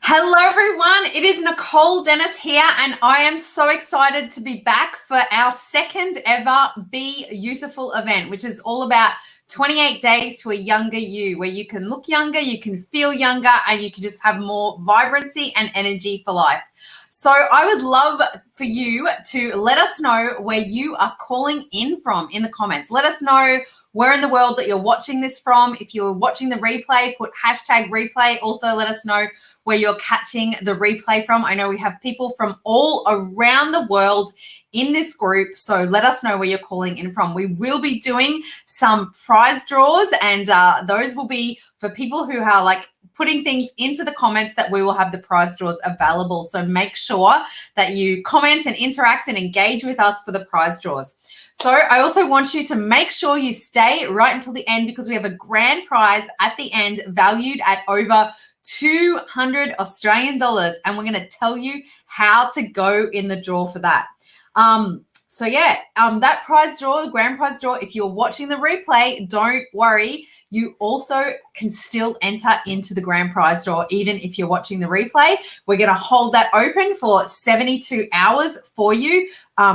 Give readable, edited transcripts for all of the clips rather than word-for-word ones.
Hello everyone, it is Nicole Dennis here and I am so excited to be back for our second ever Be Youthful event, which is all about 28 days to a younger you, where you can look younger, you can feel younger, and you can just have more vibrancy and energy for life. So I would love for you to let us know where you are calling in from in the comments. Let us know where in the world that you're watching this from. If you're watching the replay, put #replay. Also, let us know where you're catching the replay from. I know we have people from all around the world in this group, so let us know where you're calling in from. We will be doing some prize draws, and those will be for people who are like putting things into the comments that we will have the prize draws available. So make sure that you comment and interact and engage with us for the prize draws. So I also want you to make sure you stay right until the end, because we have a grand prize at the end valued at over 200 Australian dollars, and we're going to tell you how to go in the draw for that. That prize draw, the grand prize draw, if you're watching the replay, don't worry. You also can still enter into the grand prize draw, even if you're watching the replay. We're going to hold that open for 72 hours for you,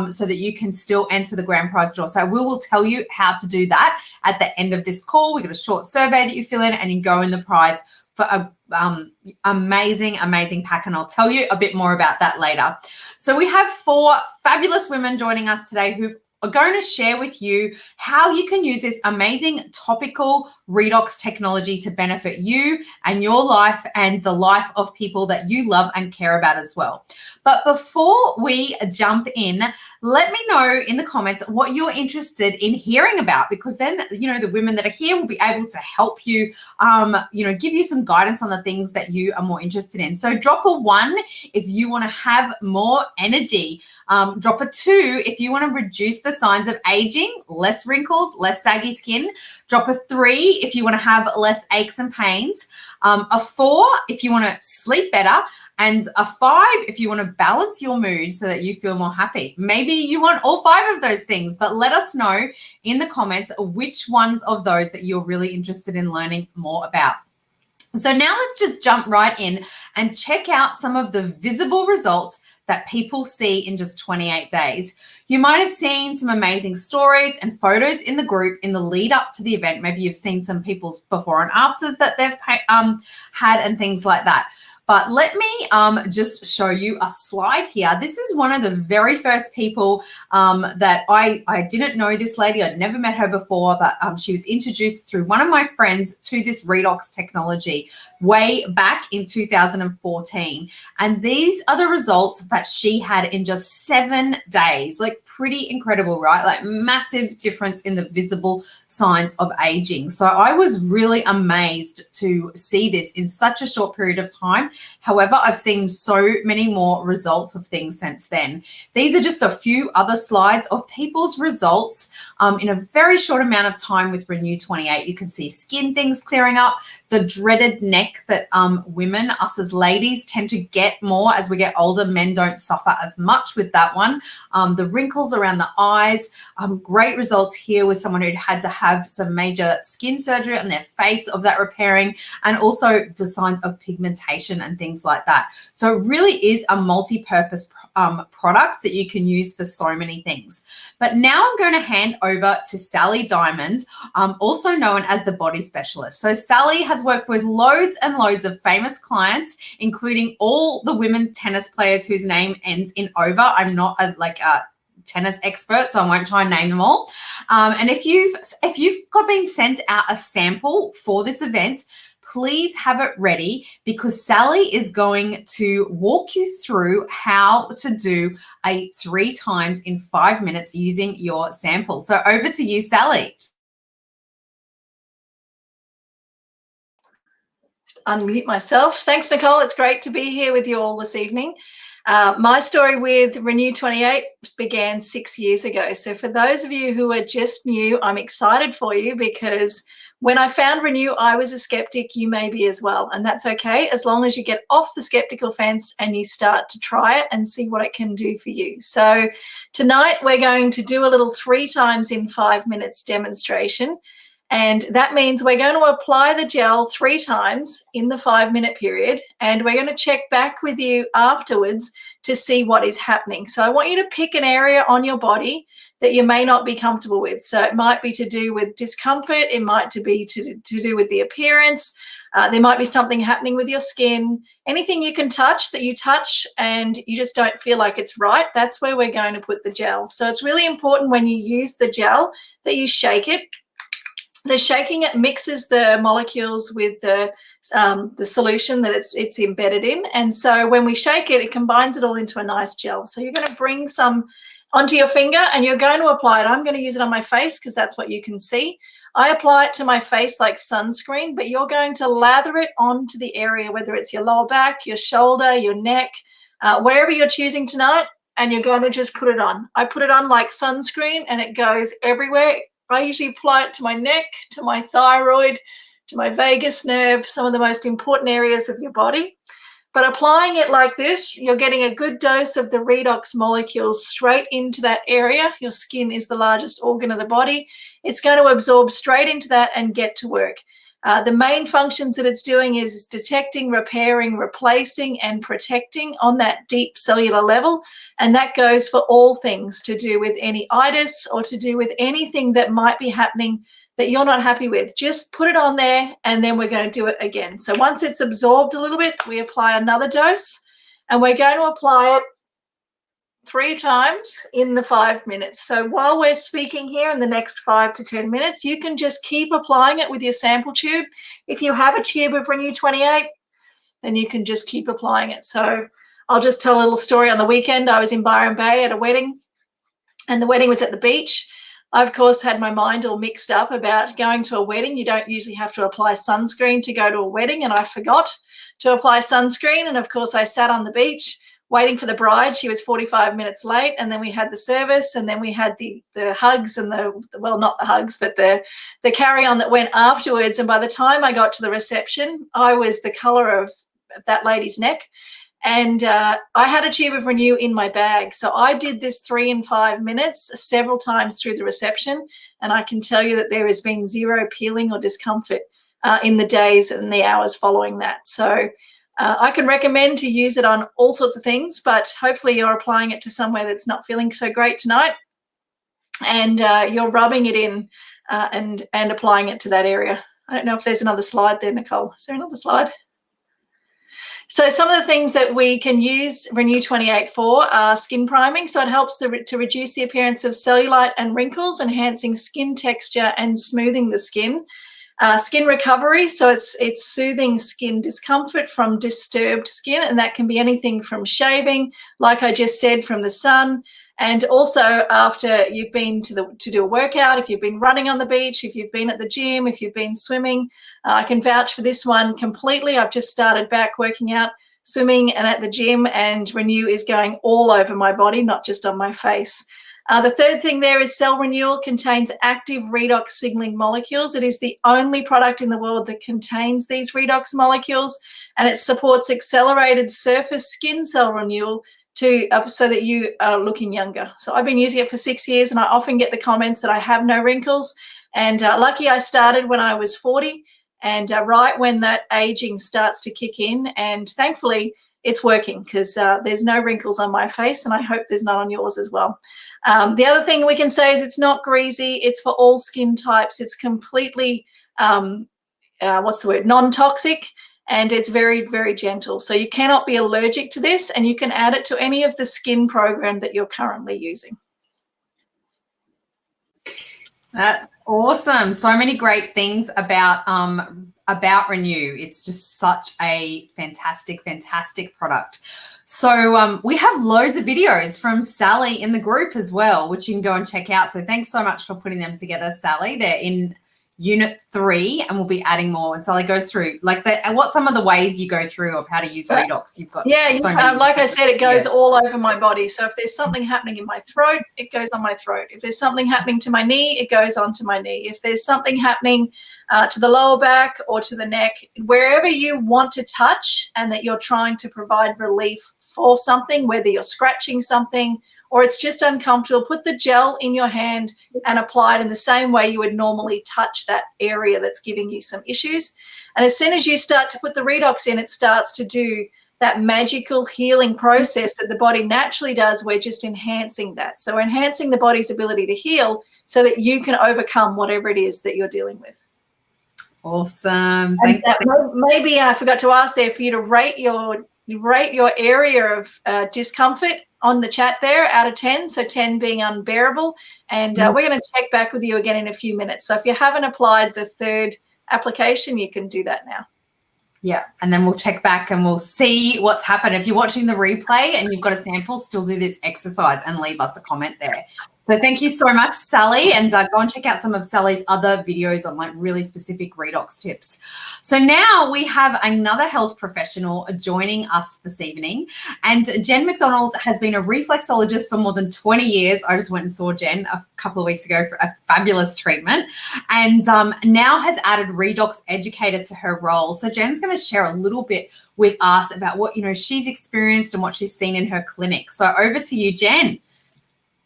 so that you can still enter the grand prize draw. So we will tell you how to do that at the end of this call. We've got a short survey that you fill in and you go in the prize for a amazing pack, and I'll tell you a bit more about that later. So we have 4 fabulous women joining us today who are going to share with you how you can use this amazing topical redox technology to benefit you and your life and the life of people that you love and care about as well. But before we jump in, let me know in the comments what you're interested in hearing about, because then, the women that are here will be able to help you, give you some guidance on the things that you are more interested in. So drop a 1 if you want to have more energy. Drop a 2 if you want to reduce the signs of aging, less wrinkles, less saggy skin. Drop a 3 if you want to have less aches and pains. A 4 if you want to sleep better. And a 5 if you want to balance your mood so that you feel more happy. Maybe you want all 5 of those things, but let us know in the comments which ones of those that you're really interested in learning more about. So now let's just jump right in and check out some of the visible results that people see in just 28 days. You might have seen some amazing stories and photos in the group in the lead up to the event. Maybe you've seen some people's before and afters that they've had and things like that. But let me just show you a slide here. This is one of the very first people that I didn't know this lady. I'd never met her before, but she was introduced through one of my friends to this redox technology way back in 2014. And these are the results that she had in just 7 days. Like, pretty incredible, right? Like, massive difference in the visible signs of aging. So I was really amazed to see this in such a short period of time. However, I've seen so many more results of things since then. These are just a few other slides of people's results in a very short amount of time with RENU 28. You can see skin things clearing up, the dreaded neck that women, us as ladies, tend to get more as we get older. Men don't suffer as much with that one. The wrinkles around the eyes, great results here with someone who'd had to have some major skin surgery on their face of that repairing, and also the signs of pigmentation and things like that. So it really is a multi-purpose product that you can use for so many things. But now I'm going to hand over to Sally Diamond, also known as the body specialist. So Sally has worked with loads and loads of famous clients, including all the women tennis players whose name ends in over. I'm not a tennis expert, so I won't try and name them all. And if you've been sent out a sample for this event, please have it ready, because Sally is going to walk you through how to do a 3 times in 5 minutes using your sample. So over to you, Sally. Just unmute myself. Thanks, Nicole. It's great to be here with you all this evening. My story with RENU 28 began 6 years ago. So for those of you who are just new, I'm excited for you, because when I found RENU, I was a skeptic. You may be as well, and that's okay, as long as you get off the skeptical fence and you start to try it and see what it can do for you. So tonight we're going to do a little 3 times in 5 minutes demonstration. And that means we're going to apply the gel 3 times in the 5-minute period, and we're going to check back with you afterwards to see what is happening. So I want you to pick an area on your body that you may not be comfortable with. So it might be to do with discomfort, it might be to do with the appearance, there might be something happening with your skin, anything you can touch that you touch and you just don't feel like it's right, that's where we're going to put the gel. So it's really important when you use the gel that you shake it. The shaking it mixes the molecules with the solution that it's embedded in, and so when we shake it, it combines it all into a nice gel. So you're going to bring some onto your finger and you're going to apply it. I'm going to use it on my face because that's what you can see. I apply it to my face like sunscreen, but you're going to lather it onto the area, whether it's your lower back, your shoulder, your neck, wherever you're choosing tonight, and you're going to just put it on. I put it on like sunscreen and it goes everywhere. I usually apply it to my neck, to my thyroid, to my vagus nerve, some of the most important areas of your body. But applying it like this, you're getting a good dose of the redox molecules straight into that area. Your skin is the largest organ of the body. It's going to absorb straight into that and get to work. The main functions that it's doing is detecting, repairing, replacing, and protecting on that deep cellular level. And that goes for all things to do with any itis or to do with anything that might be happening that you're not happy with. Just put it on there and then we're going to do it again. So once it's absorbed a little bit, we apply another dose and we're going to apply it 3 times in the 5 minutes. So while we're speaking here in the next 5 to 10 minutes, you can just keep applying it with your sample tube. If you have a tube of RENU 28, then you can just keep applying it. So I'll just tell a little story. On the weekend, I was in Byron Bay at a wedding, and the wedding was at the beach. I, of course, had my mind all mixed up about going to a wedding. You don't usually have to apply sunscreen to go to a wedding, and I forgot to apply sunscreen. And, of course, I sat on the beach waiting for the bride. She was 45 minutes late, and then we had the service, and then we had the hugs and well, not the hugs, but the carry-on that went afterwards. And by the time I got to the reception, I was the color of that lady's neck. And I had a tube of RENU in my bag. So I did this 3 and 5 minutes several times through the reception. And I can tell you that there has been zero peeling or discomfort in the days and the hours following that. So I can recommend to use it on all sorts of things, but hopefully you're applying it to somewhere that's not feeling so great tonight. And you're rubbing it in and applying it to that area. I don't know if there's another slide there, Nicole. Is there another slide? So some of the things that we can use RENU 28 for are skin priming. So it helps to reduce the appearance of cellulite and wrinkles, enhancing skin texture and smoothing the skin. Skin recovery, so it's soothing skin discomfort from disturbed skin, and that can be anything from shaving, like I just said, from the sun, and also after you've been to do a workout, if you've been running on the beach, if you've been at the gym, if you've been swimming. I can vouch for this one completely. I've just started back working out, swimming and at the gym, and RENU is going all over my body, not just on my face. The third thing there is cell renewal contains active redox signaling molecules. It is the only product in the world that contains these redox molecules, and it supports accelerated surface skin cell renewal so that you are looking younger. So I've been using it for 6 years, and I often get the comments that I have no wrinkles. And lucky I started when I was 40, and right when that aging starts to kick in. And thankfully, it's working because there's no wrinkles on my face, and I hope there's none on yours as well. The other thing we can say is it's not greasy. It's for all skin types. It's completely, non-toxic, and it's very, very gentle. So you cannot be allergic to this, and you can add it to any of the skin program that you're currently using. That's awesome. So many great things about RENU. It's just such a fantastic, fantastic product. So we have loads of videos from Sally in the group as well, which you can go and check out. So thanks so much for putting them together, Sally. They're in Unit 3, and we'll be adding more. And Sally goes through what some of the ways you go through of how to use redox. You've got like I said, it goes all over my body. So if there's something happening in my throat, it goes on my throat. If there's something happening to my knee, it goes onto my knee. If there's something happening to the lower back or to the neck, wherever you want to touch and that you're trying to provide relief for something, whether you're scratching something or it's just uncomfortable, put the gel in your hand and apply it in the same way you would normally touch touch that area that's giving you some issues. And as soon as you start to put the redox in, it starts to do that magical healing process that the body naturally does. We're just enhancing that. So enhancing the body's ability to heal so that you can overcome whatever it is that you're dealing with. Awesome. Thank you. Maybe I forgot to ask there for you to rate your area of discomfort on the chat there out of 10. So 10 being unbearable. And we're going to check back with you again in a few minutes. So if you haven't applied the third application, you can do that now. Yeah, and then we'll check back and we'll see what's happened. If you're watching the replay and you've got a sample, still do this exercise and leave us a comment there. So thank you so much, Sally, and go and check out some of Sally's other videos on like really specific redox tips. So now we have another health professional joining us this evening, and Jen McDonald has been a reflexologist for more than 20 years. I just went and saw Jen a couple of weeks ago for a fabulous treatment, and now has added redox educator to her role. So Jen's going to share a little bit with us about what she's experienced and what she's seen in her clinic. So over to you, Jen.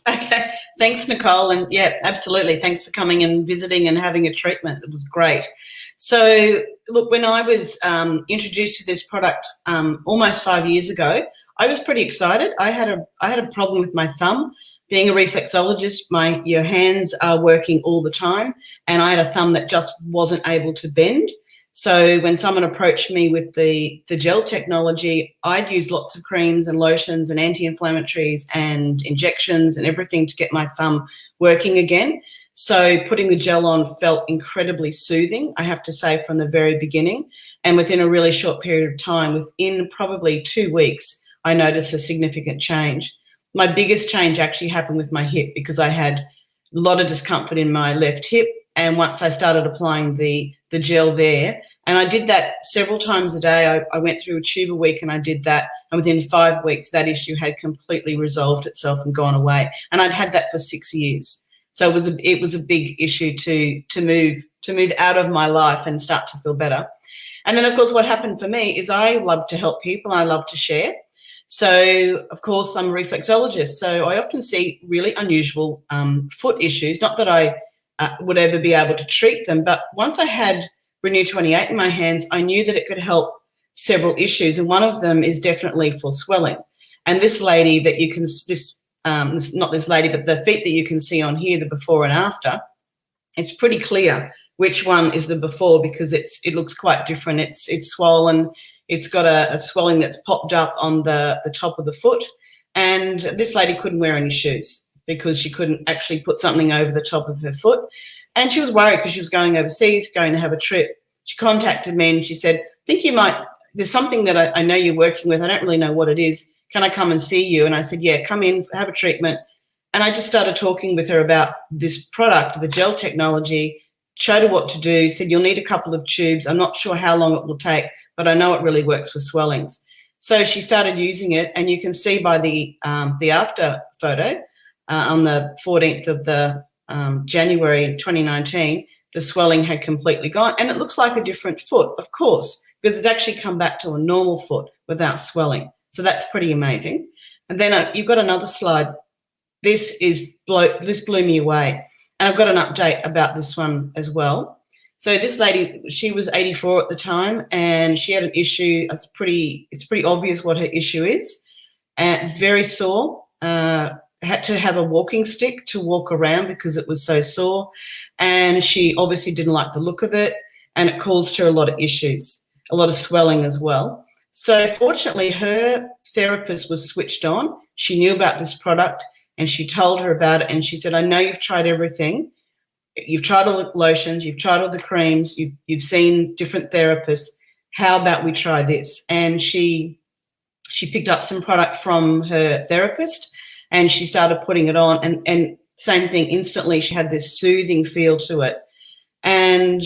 Okay, thanks, Nicole. And yeah, absolutely. Thanks for coming and visiting and having a treatment. It was great. So look, when I was introduced to this product almost 5 years ago, I was pretty excited. I had a problem with my thumb. Being a reflexologist, your hands are working all the time, and I had a thumb that just wasn't able to bend. So when someone approached me with the gel technology, I'd use lots of creams and lotions and anti-inflammatories and injections and everything to get my thumb working again. So putting the gel on felt incredibly soothing, I have to say, from the very beginning. And within a really short period of time, within probably 2 weeks, I noticed a significant change. My biggest change actually happened with my hip, because I had a lot of discomfort in my left hip. And once I started applying the gel there, and I did that several times a day. I went through a tube a week and I did that. And within 5 weeks, that issue had completely resolved itself and gone away. And I'd had that for 6 years. So it was a big issue to move out of my life and start to feel better. And then, of course, what happened for me is I love to help people. I love to share. So, of course, I'm a reflexologist. So I often see really unusual foot issues. Not that I would ever be able to treat them, but once I had RENU 28 in my hands, I knew that it could help several issues, and one of them is definitely for swelling. And this lady that you can, not this lady, but the feet that you can see on here, the before and after, it's pretty clear which one is the before, because it looks quite different. It's swollen. It's got a swelling that's popped up on the top of the foot, and this lady couldn't wear any shoes because she couldn't actually put something over the top of her foot. And she was worried because she was going overseas, going to have a trip. She contacted me and she said, there's something that I know you're working with. I don't really know what it is. Can I come and see you? And I said, yeah, come in, have a treatment. And I just started talking with her about this product, the gel technology, showed her what to do, said, you'll need a couple of tubes. I'm not sure how long it will take, but I know it really works for swellings. So she started using it, and you can see by the after photo on the 14th of January 2019, the swelling had completely gone, and it looks like a different foot, of course, because it's actually come back to a normal foot without swelling. So that's pretty amazing. And then you've got another slide. This blew me away, and I've got an update about this one as well. So this lady, she was 84 at the time, and she had an issue. It's pretty obvious what her issue is. And very sore. Had to have a walking stick to walk around because it was so sore, and she obviously didn't like the look of it, and it caused her a lot of issues, a lot of swelling as well. So fortunately, her therapist was switched on. She knew about this product, and she told her about it, and she said, I know you've tried everything. You've tried all the lotions, you've tried all the creams, you've seen different therapists. How about we try this? And she picked up some product from her therapist, and she started putting it on, and same thing, instantly she had this soothing feel to it, and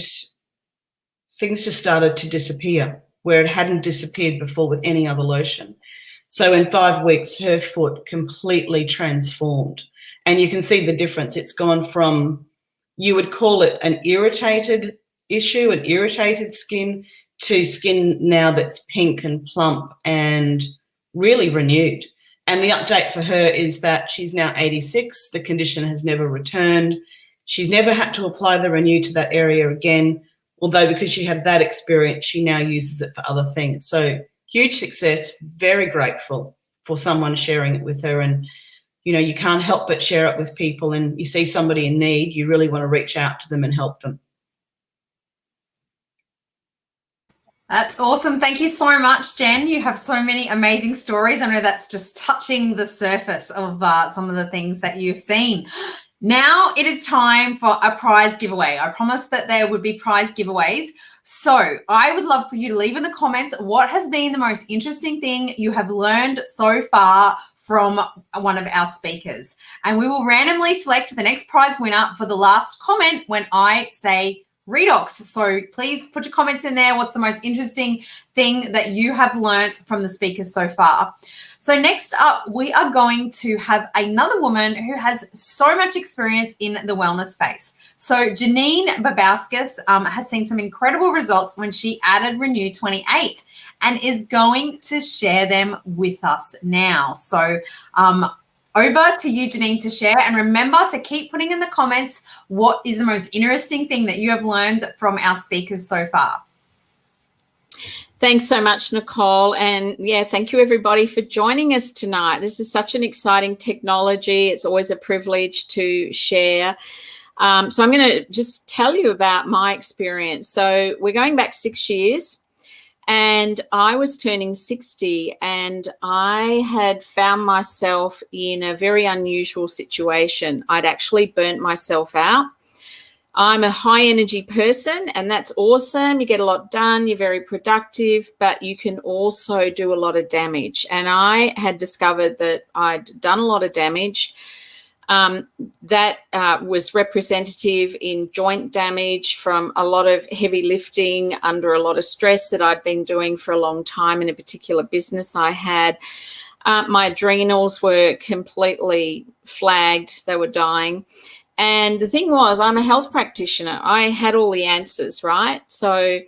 things just started to disappear where it hadn't disappeared before with any other lotion. So in 5 weeks, her foot completely transformed, and you can see the difference. It's gone from, you would call it an irritated issue, an irritated skin, to skin now that's pink and plump and really renewed. And the update for her is that she's now 86. The condition has never returned. She's never had to apply the RENU to that area again, although because she had that experience, she now uses it for other things. So huge success, very grateful for someone sharing it with her. And, you know, you can't help but share it with people, and you see somebody in need, you really want to reach out to them and help them. That's awesome. Thank you so much, Jen. You have so many amazing stories. I know that's just touching the surface of some of the things that you've seen. Now it is time for a prize giveaway. I promised that there would be prize giveaways. So I would love for you to leave in the comments what has been the most interesting thing you have learned so far from one of our speakers. And we will randomly select the next prize winner for the last comment when I say redox. So please put your comments in there. What's the most interesting thing that you have learnt from the speakers so far? So next up, we are going to have another woman who has so much experience in the wellness space. So 𝗯𝗲𝗬𝗢𝗂𝗧𝗛𝗛 has seen some incredible results when she added RENU 28 and is going to share them with us now. So over to you, Janine, to share. And remember to keep putting in the comments what is the most interesting thing that you have learned from our speakers so far. Thanks so much, Nicole. And yeah, thank you everybody for joining us tonight. This is such an exciting technology. It's always a privilege to share. So I'm going to just tell you about my experience. So we're going back 6 years, and I was turning 60, and I had found myself in a very unusual situation. I'd actually burnt myself out. I'm a high energy person, and that's awesome. You get a lot done, you're very productive, but you can also do a lot of damage. And I had discovered that I'd done a lot of damage that was representative in joint damage from a lot of heavy lifting under a lot of stress that I'd been doing for a long time in a particular business I had. My adrenals were completely flagged. They were dying. And the thing was, I'm a health practitioner. I had all the answers, right? So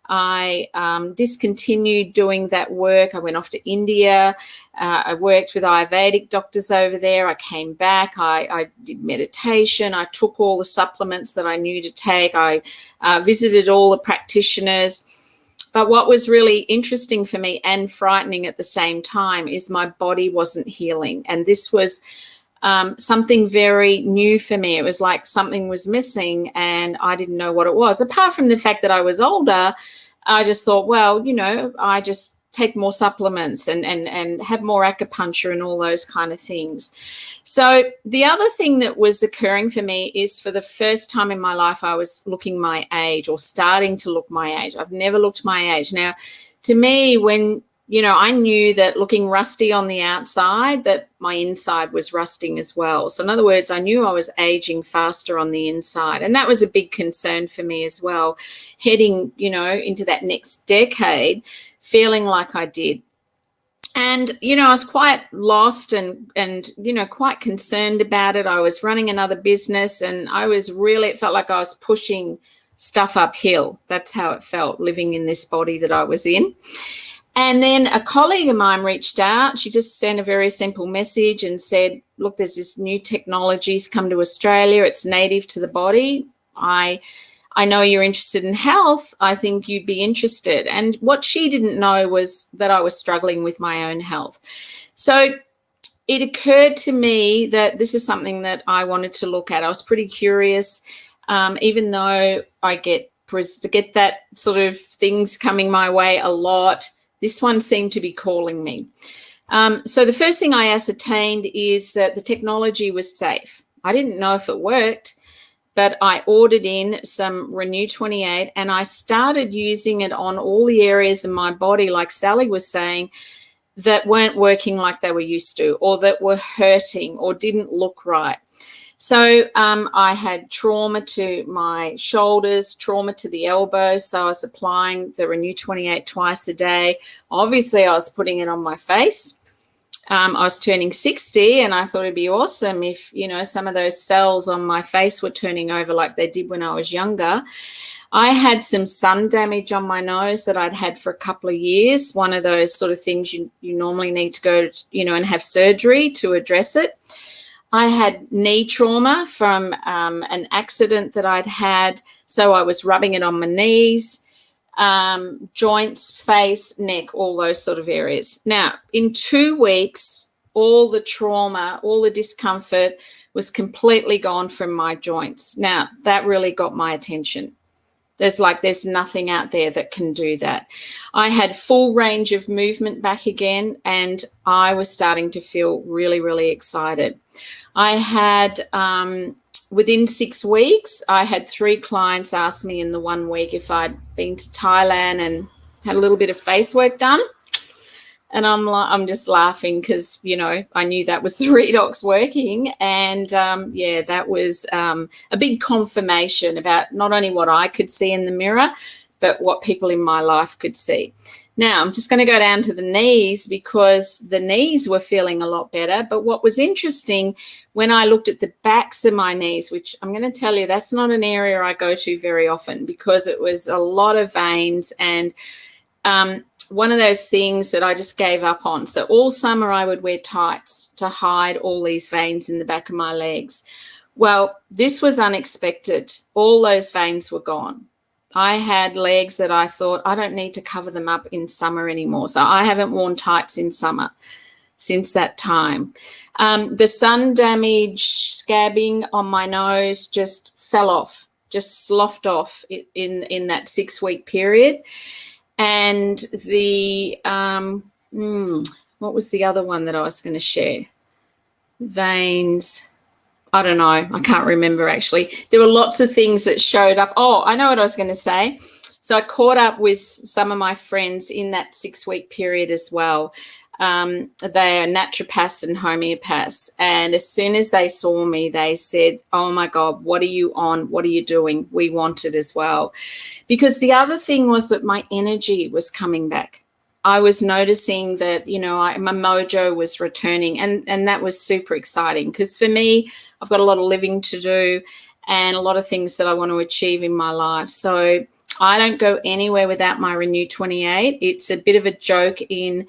I discontinued doing that work. I went off to India. I worked with Ayurvedic doctors over there. I came back. I did meditation. I took all the supplements that I knew to take. I visited all the practitioners. But what was really interesting for me and frightening at the same time is my body wasn't healing. And this was something very new for me. It was like something was missing and I didn't know what it was. Apart from the fact that I was older, I just thought, well, you know, I just take more supplements and have more acupuncture and all those kind of things. So the other thing that was occurring for me is for the first time in my life, I was looking my age or starting to look my age. I've never looked my age. Now, to me, when you know, I knew that looking rusty on the outside, that my inside was rusting as well. So in other words, I knew I was aging faster on the inside. And that was a big concern for me as well, heading, you know, into that next decade, feeling like I did. And, you know, I was quite lost and you know, quite concerned about it. I was running another business and I was really, it felt like I was pushing stuff uphill. That's how it felt, living in this body that I was in. And then a colleague of mine reached out. She just sent a very simple message and said, look, there's this new technology's come to Australia. It's native to the body. I know you're interested in health. I think you'd be interested. And what she didn't know was that I was struggling with my own health. So it occurred to me that this is something that I wanted to look at. I was pretty curious, even though I get that sort of things coming my way a lot. This one seemed to be calling me. So the first thing I ascertained is that the technology was safe. I didn't know if it worked, but I ordered in some RENU 28 and I started using it on all the areas of my body, like Sally was saying, that weren't working like they were used to, or that were hurting or didn't look right. So I had trauma to my shoulders, trauma to the elbows. So I was applying the RENU 28 twice a day. Obviously, I was putting it on my face. I was turning 60 and I thought it'd be awesome if, you know, some of those cells on my face were turning over like they did when I was younger. I had some sun damage on my nose that I'd had for a couple of years. One of those sort of things you normally need to go, you know, and have surgery to address it. I had knee trauma from an accident that I'd had. So I was rubbing it on my knees, joints, face, neck, all those sort of areas. Now, in 2 weeks, all the trauma, all the discomfort was completely gone from my joints. Now, that really got my attention. There's nothing out there that can do that. I had full range of movement back again, and I was starting to feel really, really excited. I had, within 6 weeks, I had 3 clients ask me in the 1 week if I'd been to Thailand and had a little bit of face work done. And I'm just laughing because, you know, I knew that was the redox working. And, yeah, that was a big confirmation about not only what I could see in the mirror, but what people in my life could see. Now, I'm just going to go down to the knees because the knees were feeling a lot better. But what was interesting, when I looked at the backs of my knees, which I'm going to tell you, that's not an area I go to very often because it was a lot of veins and one of those things that I just gave up on. So all summer I would wear tights to hide all these veins in the back of my legs. Well, this was unexpected. All those veins were gone. I had legs that I thought I don't need to cover them up in summer anymore. So I haven't worn tights in summer since that time. The sun damage scabbing on my nose just fell off, just sloughed off in that 6-week period. And the, what was the other one that I was going to share? Veins. I don't know. I can't remember actually. There were lots of things that showed up. Oh, I know what I was going to say. So I caught up with some of my friends in that 6-week period as well. They are naturopaths and homeopaths. And as soon as they saw me, they said, oh my God, what are you on? What are you doing? We want it as well. Because the other thing was that my energy was coming back. I was noticing that, you know, my mojo was returning and that was super exciting because for me, I've got a lot of living to do and a lot of things that I want to achieve in my life. So I don't go anywhere without my RENU 28. It's a bit of a joke in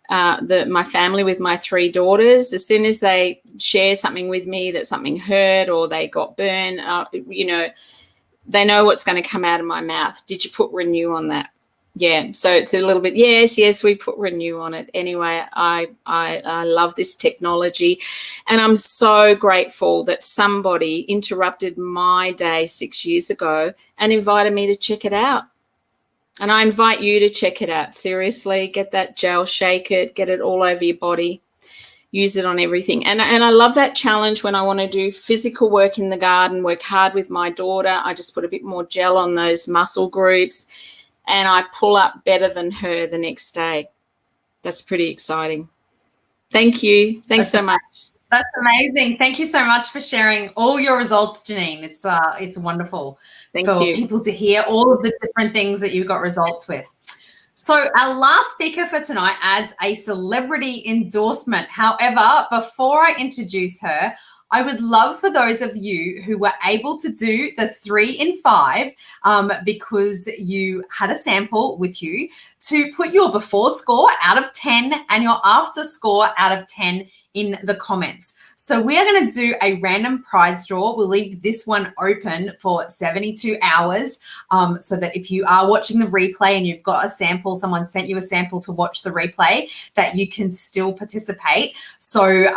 my family with my 3 daughters. As soon as they share something with me that something hurt or they got burned, you know, they know what's going to come out of my mouth. Did you put RENU on that? Yeah, so it's a little bit, yes, we put RENU on it. Anyway, I love this technology and I'm so grateful that somebody interrupted my day 6 years ago and invited me to check it out. And I invite you to check it out. Seriously, get that gel, shake it, get it all over your body, use it on everything. And I love that challenge when I want to do physical work in the garden, work hard with my daughter. I just put a bit more gel on those muscle groups and I pull up better than her the next day. That's pretty exciting. Thank you. Thanks so much. That's amazing. Thank you so much for sharing all your results, Janine. It's wonderful for people to hear all of the different things that you got results with. So our last speaker for tonight adds a celebrity endorsement. However, before I introduce her, I would love for those of you who were able to do the 3 in 5 because you had a sample with you to put your before score out of 10 and your after score out of 10 in the comments. So we are going to do a random prize draw. We'll leave this one open for 72 hours so that if you are watching the replay and you've got a sample, someone sent you a sample to watch the replay, that you can still participate. So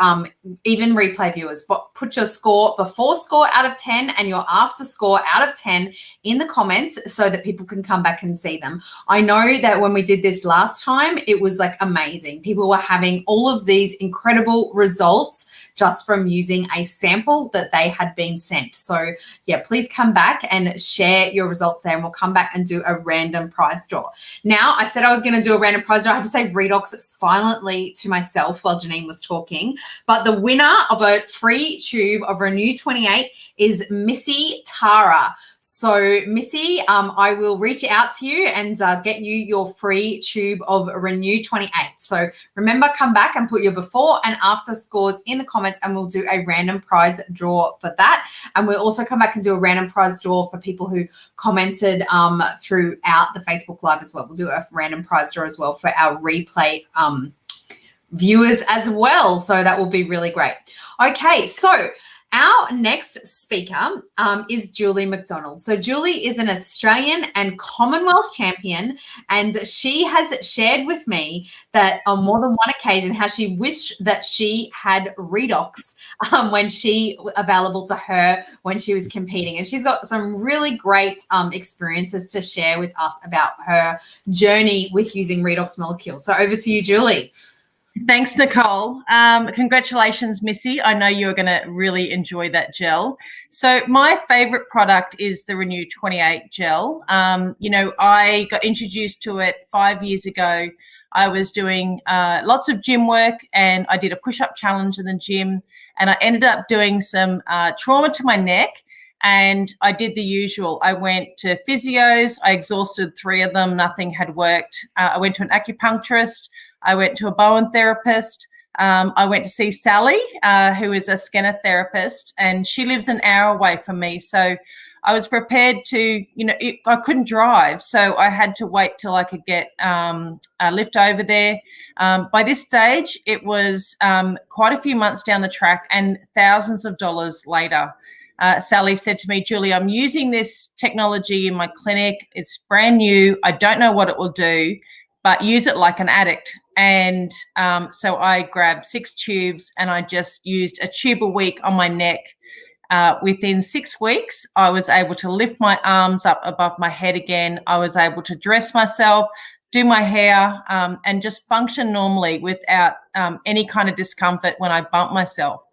even replay viewers, but put your score before score out of 10 and your after score out of 10 in the comments so that people can come back and see them. I know that when we did this last time, it was like amazing. People were having all of these incredible results just from using a sample that they had been sent. So yeah, please come back and share your results there and we'll come back and do a random prize draw. Now, I said I was going to do a random prize draw. I had to say redox silently to myself while Janine was talking. But the winner of a free tube of RENU 28 is Missy Tara. So Missy, I will reach out to you and get you your free tube of RENU 28. So remember, come back and put your before and after scores in the comments and we'll do a random prize draw for that. And we'll also come back and do a random prize draw for people who commented throughout the Facebook Live as well. We'll do a random prize draw as well for our replay viewers as well. So that will be really great. Okay, so our next speaker is Julie McDonald. So Julie is an Australian and Commonwealth champion, and she has shared with me that on more than one occasion how she wished that she had redox when she available to her when she was competing. And she's got some really great experiences to share with us about her journey with using redox molecules. So over to you, Julie. Thanks, Nicole. Congratulations, Missy. I know you're going to really enjoy that gel. So my favorite product is the RENU 28 gel. You know, I got introduced to it 5 years ago. I was doing lots of gym work, and I did a push-up challenge in the gym, and I ended up doing some trauma to my neck. And I did the usual. I went to physios. I exhausted 3 of them. Nothing had worked. I went to an acupuncturist. I went to a Bowen therapist. I went to see Sally, who is a Skinner therapist, and she lives an hour away from me. So I was prepared to, you know, I couldn't drive, so I had to wait till I could get a lift over there. By this stage, it was quite a few months down the track and thousands of dollars later. Sally said to me, Julie, I'm using this technology in my clinic. It's brand new. I don't know what it will do, but use it like an addict. And so I grabbed 6 tubes, and I just used a tube a week on my neck. Within 6 weeks, I was able to lift my arms up above my head again. I was able to dress myself, do my hair, and just function normally without any kind of discomfort when I bump myself.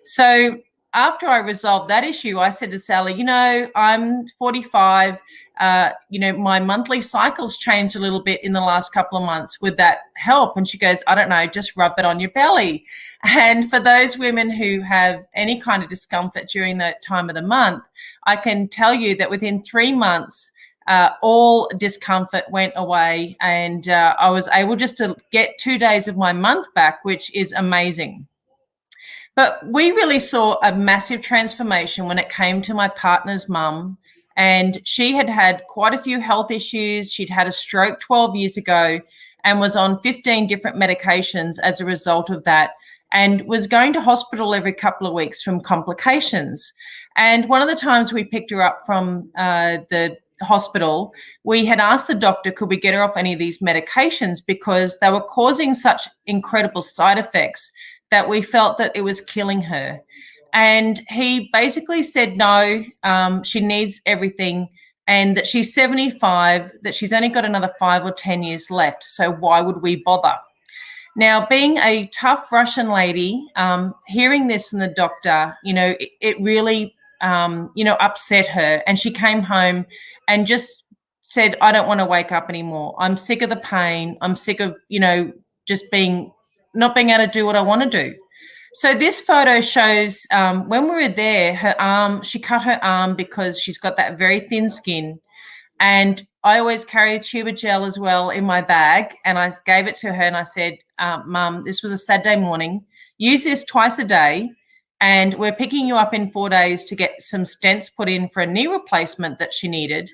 So after I resolved that issue, I said to Sally, you know, I'm 45. You know, my monthly cycles changed a little bit in the last couple of months. Would that help? And she goes, I don't know, just rub it on your belly. And for those women who have any kind of discomfort during that time of the month, I can tell you that within 3 months, all discomfort went away, and I was able just to get 2 days of my month back, which is amazing. But we really saw a massive transformation when it came to my partner's mum. And she had had quite a few health issues. She'd had a stroke 12 years ago and was on 15 different medications as a result of that, and was going to hospital every couple of weeks from complications. And one of the times we picked her up from the hospital, we had asked the doctor, could we get her off any of these medications, because they were causing such incredible side effects that we felt that it was killing her. And he basically said, no, she needs everything, and that she's 75, that she's only got another 5 or 10 years left. So why would we bother? Now, being a tough Russian lady, hearing this from the doctor, you know, it really, you know, upset her. And she came home and just said, I don't want to wake up anymore. I'm sick of the pain. I'm sick of, you know, just not being able to do what I want to do. So this photo shows when we were there, her arm, she cut her arm because she's got that very thin skin. And I always carry a tube of gel as well in my bag. And I gave it to her and I said, Mum, this was a Saturday morning. Use this twice a day. And we're picking you up in 4 days to get some stents put in for a knee replacement that she needed,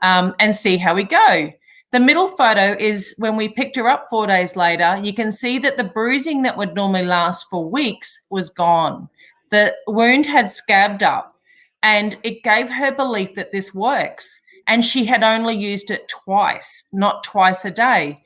and see how we go. The middle photo is when we picked her up 4 days later. You can see that the bruising that would normally last for weeks was gone. The wound had scabbed up, and it gave her belief that this works. And she had only used it twice, not twice a day.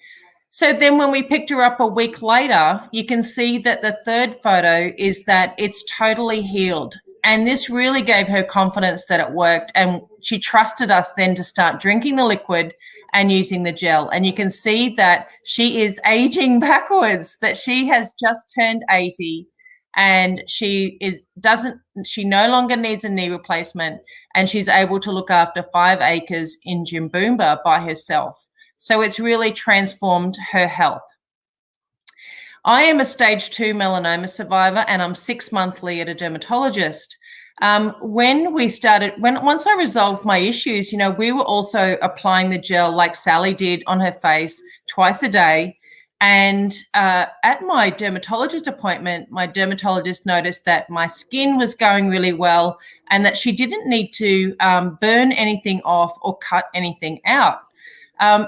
So then when we picked her up a week later, you can see that the third photo is that it's totally healed. And this really gave her confidence that it worked. And she trusted us then to start drinking the liquid and using the gel. And you can see that she is aging backwards, that she has just turned 80, and she no longer needs a knee replacement, and she's able to look after 5 acres in Jimboomba by herself. So it's really transformed her health. I am a stage 2 melanoma survivor, and I'm 6 monthly at a dermatologist. Once I resolved my issues, you know, we were also applying the gel like Sally did on her face twice a day. And at my dermatologist appointment, my dermatologist noticed that my skin was going really well and that she didn't need to burn anything off or cut anything out.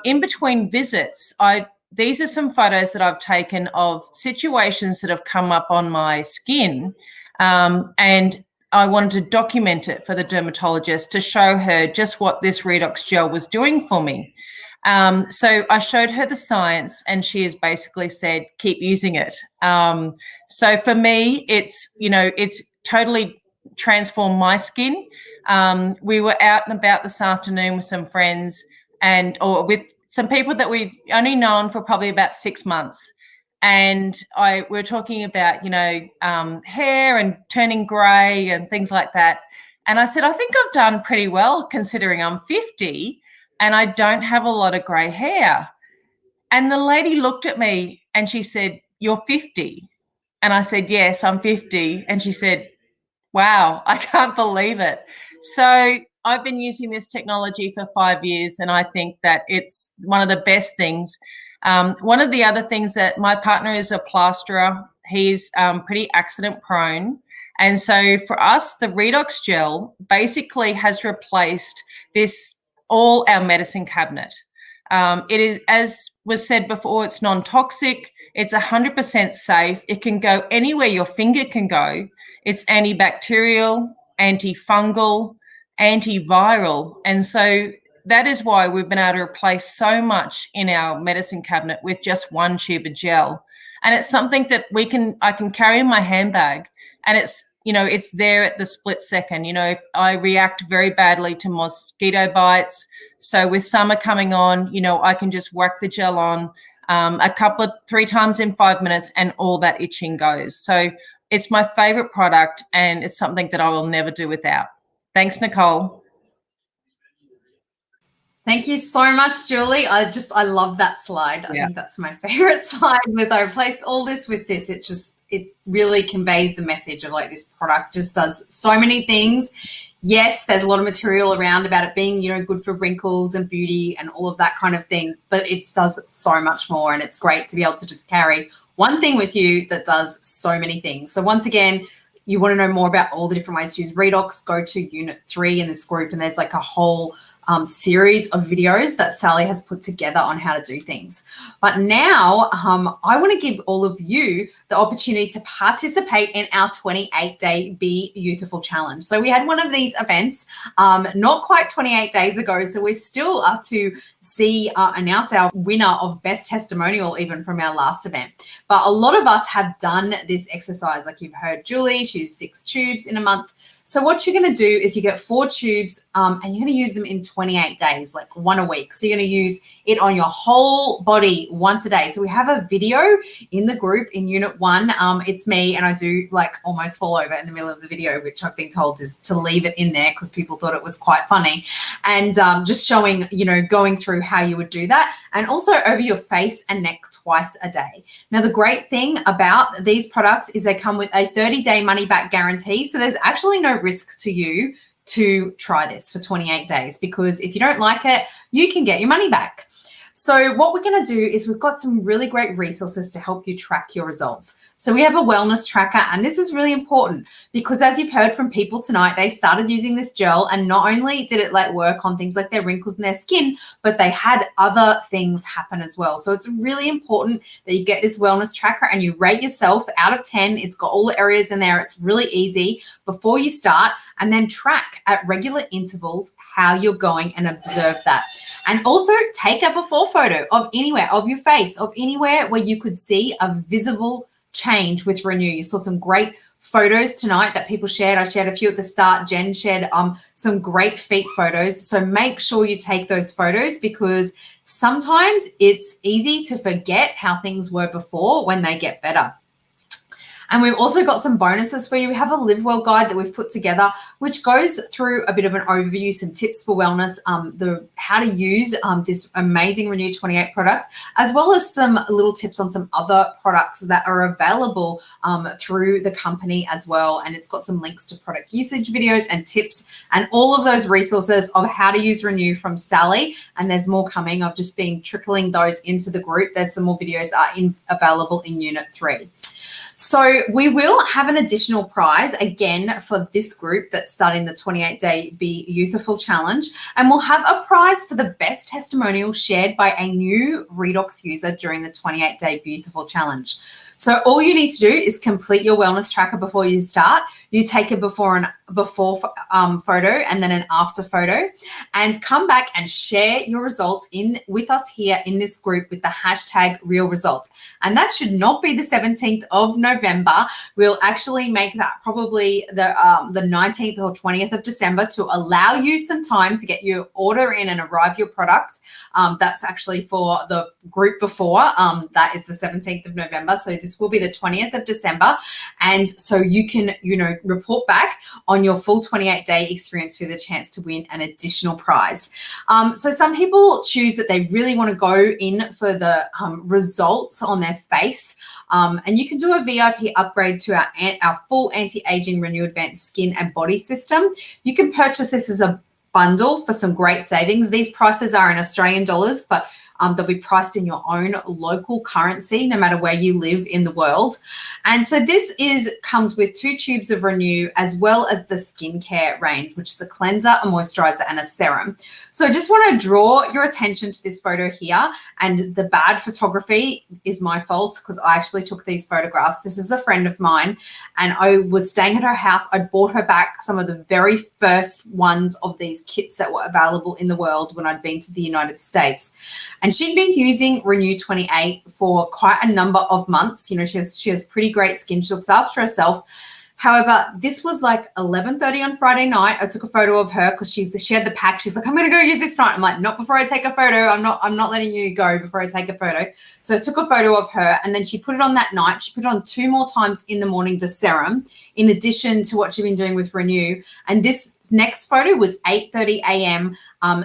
In between visits, I these are some photos that I've taken of situations that have come up on my skin, and I wanted to document it for the dermatologist to show her just what this redox gel was doing for me. So I showed her the science, and she has basically said, keep using it. So for me, it's totally transformed my skin. We were out and about this afternoon with some friends or with some people that we've only known for probably about 6 months. And we're talking about, hair and turning grey and things like that. And I said, I think I've done pretty well considering I'm 50 and I don't have a lot of grey hair. And the lady looked at me and she said, you're 50? And I said, yes, I'm 50. And she said, wow, I can't believe it. So I've been using this technology for 5 years, and I think that it's one of the best things. One of the other things that my partner is a plasterer. He's pretty accident prone. And so for us, the redox gel basically has replaced all our medicine cabinet. It is, as was said before, it's non-toxic. It's 100% safe. It can go anywhere your finger can go. It's antibacterial, antifungal, antiviral. And so that is why we've been able to replace so much in our medicine cabinet with just one tube of gel. And it's something that I can carry in my handbag, and it's there at the split second. If I react very badly to mosquito bites, so with summer coming on, I can just whack the gel on 3 times in 5 minutes, and all that itching goes. So it's my favorite product, and it's something that I will never do without. Thanks, Nicole. Thank you so much, Julie. I love that slide. I think that's my favorite slide. I replaced all this with this. It really conveys the message of this product just does so many things. Yes, there's a lot of material around about it being, good for wrinkles and beauty and all of that kind of thing, but it does so much more, and it's great to be able to just carry one thing with you that does so many things. So once again, you want to know more about all the different ways to use redox, go to Unit 3 in this group, and there's a whole series of videos that Sally has put together on how to do things. But now I want to give all of you the opportunity to participate in our 28-day Be Youthful Challenge. So we had one of these events not quite 28 days ago, so we still are to announce our winner of Best Testimonial even from our last event. But a lot of us have done this exercise. Like you've heard Julie, she used 6 tubes in a month. So what you're going to do is you get 4 tubes and you're going to use them in 28 days, like 1 a week. So you're going to use it on your whole body once a day. So we have a video in the group in Unit 1. It's me, and I do almost fall over in the middle of the video, which I've been told is to leave it in there because people thought it was quite funny. And just showing, going through how you would do that, and also over your face and neck twice a day. Now, the great thing about these products is they come with a 30-day money-back guarantee. So there's actually no risk to you to try this for 28 days, because if you don't like it, you can get your money back. So what we're going to do is we've got some really great resources to help you track your results. So we have a wellness tracker, and this is really important because, as you've heard from people tonight, they started using this gel, and not only did it work on things like their wrinkles and their skin, but they had other things happen as well. So it's really important that you get this wellness tracker and you rate yourself out of 10. It's got all the areas in there. It's really easy before you start, and then track at regular intervals how you're going and observe that. And also take a before photo of anywhere, of your face, of anywhere where you could see a visible change with RENU. You saw some great photos tonight that people shared. I shared a few at the start. Jen shared some great feet photos. So make sure you take those photos, because sometimes it's easy to forget how things were before when they get better. And we've also got some bonuses for you. We have a Live Well guide that we've put together, which goes through a bit of an overview, some tips for wellness, how to use this amazing RENU 28 product, as well as some little tips on some other products that are available through the company as well. And it's got some links to product usage videos and tips and all of those resources of how to use RENU from Sally. And there's more coming. I've just been trickling those into the group. There's some more videos available in Unit 3. So we will have an additional prize again for this group that's starting the 28-day Be Youthful Challenge. And we'll have a prize for the best testimonial shared by a new redox user during the 28-day Be Youthful Challenge. So all you need to do is complete your wellness tracker before you start. You take a before photo and then an after photo, and come back and share your results with us here in this group with the hashtag real results. And that should not be the 17th of November. We'll actually make that probably the 19th or 20th of December to allow you some time to get your order in and arrive your products. That's actually for the group before. That is the 17th of November. So this will be the 20th of December. And so you can, report back on your full 28-day experience for the chance to win an additional prize. So some people choose that they really want to go in for the results on their face. And you can do a VIP upgrade to our full anti-aging Renew Advanced Skin and Body System. You can purchase this as a bundle for some great savings. These prices are in Australian dollars, but they'll be priced in your own local currency, no matter where you live in the world. And so this comes with 2 tubes of Renew, as well as the skincare range, which is a cleanser, a moisturizer, and a serum. So I just want to draw your attention to this photo here. And the bad photography is my fault because I actually took these photographs. This is a friend of mine, and I was staying at her house. I bought her back some of the very first ones of these kits that were available in the world when I'd been to the United States. And she'd been using Renew 28 for quite a number of months. She has pretty great skin. She looks after herself. However, this was like 11:30 on Friday night. I took a photo of her because she had the pack. She's like, I'm going to go use this tonight. I'm like, not before I take a photo. I'm not letting you go before I take a photo. So I took a photo of her, and then she put it on that night. She put it on 2 more times in the morning, the serum, in addition to what she'd been doing with Renew. And this next photo was 8:30 a.m.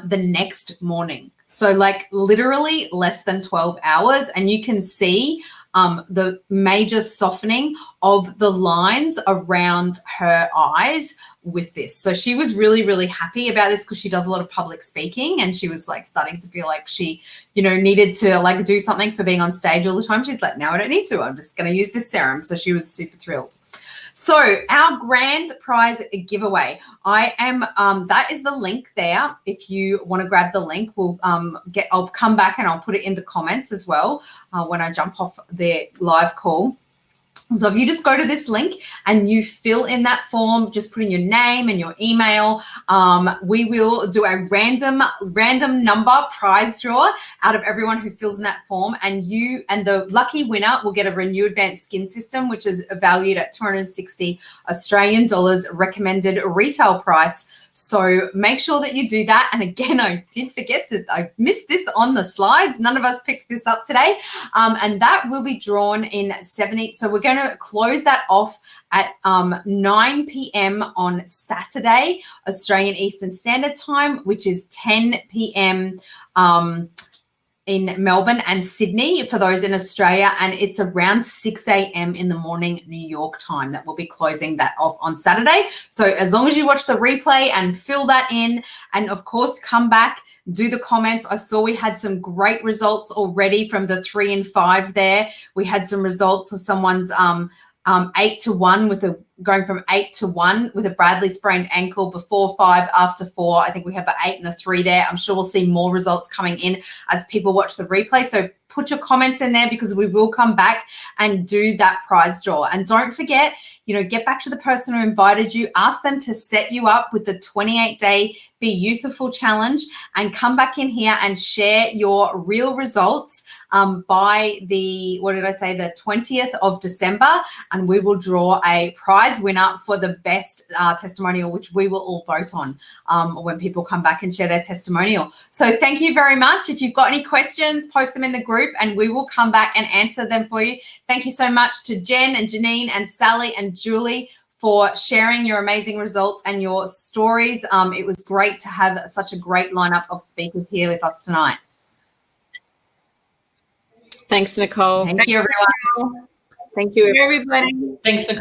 The next morning. So like literally less than 12 hours, and you can see the major softening of the lines around her eyes with this. So she was really, really happy about this because she does a lot of public speaking, and she was like starting to feel like she, needed to like do something for being on stage all the time. She's like, no, I don't need to. I'm just going to use this serum. So she was super thrilled. So our grand prize giveaway, that is the link there. If you want to grab the link, I'll come back and I'll put it in the comments as well when I jump off the live call. So if you just go to this link and you fill in that form, just put in your name and your email, we will do a random number prize draw out of everyone who fills in that form, and the lucky winner will get a Renew Advanced Skin System, which is valued at 260 Australian dollars recommended retail price. So make sure that you do that. And again, I missed this on the slides. None of us picked this up today. And that will be drawn in 70. So we're going to close that off at 9 p.m. on Saturday, Australian Eastern Standard Time, which is 10 p.m. In Melbourne and Sydney for those in Australia, and it's around 6 a.m. in the morning New York time that we'll be closing that off on Saturday. So as long as you watch the replay and fill that in, and of course come back, do the comments. I saw we had some great results already from the 3 and 5 there. We had some results of someone's 8 to 1 going from 8 to 1 with a Bradley sprained ankle before 5, after 4. I think we have an 8 and a 3 there. I'm sure we'll see more results coming in as people watch the replay. So put your comments in there because we will come back and do that prize draw. And don't forget, get back to the person who invited you. Ask them to set you up with the 28-day Be Youthful Challenge, and come back in here and share your real results by the 20th of December, and we will draw a prize winner for the best testimonial, which we will all vote on when people come back and share their testimonial. So thank you very much. If you've got any questions, post them in the group and we will come back and answer them for you. Thank you so much to Jen and Janine and Sally and Julie for sharing your amazing results and your stories. It was great to have such a great lineup of speakers here with us tonight. Thanks, Nicole. Thank you, everyone. Thank you, everybody. Thanks, Nicole.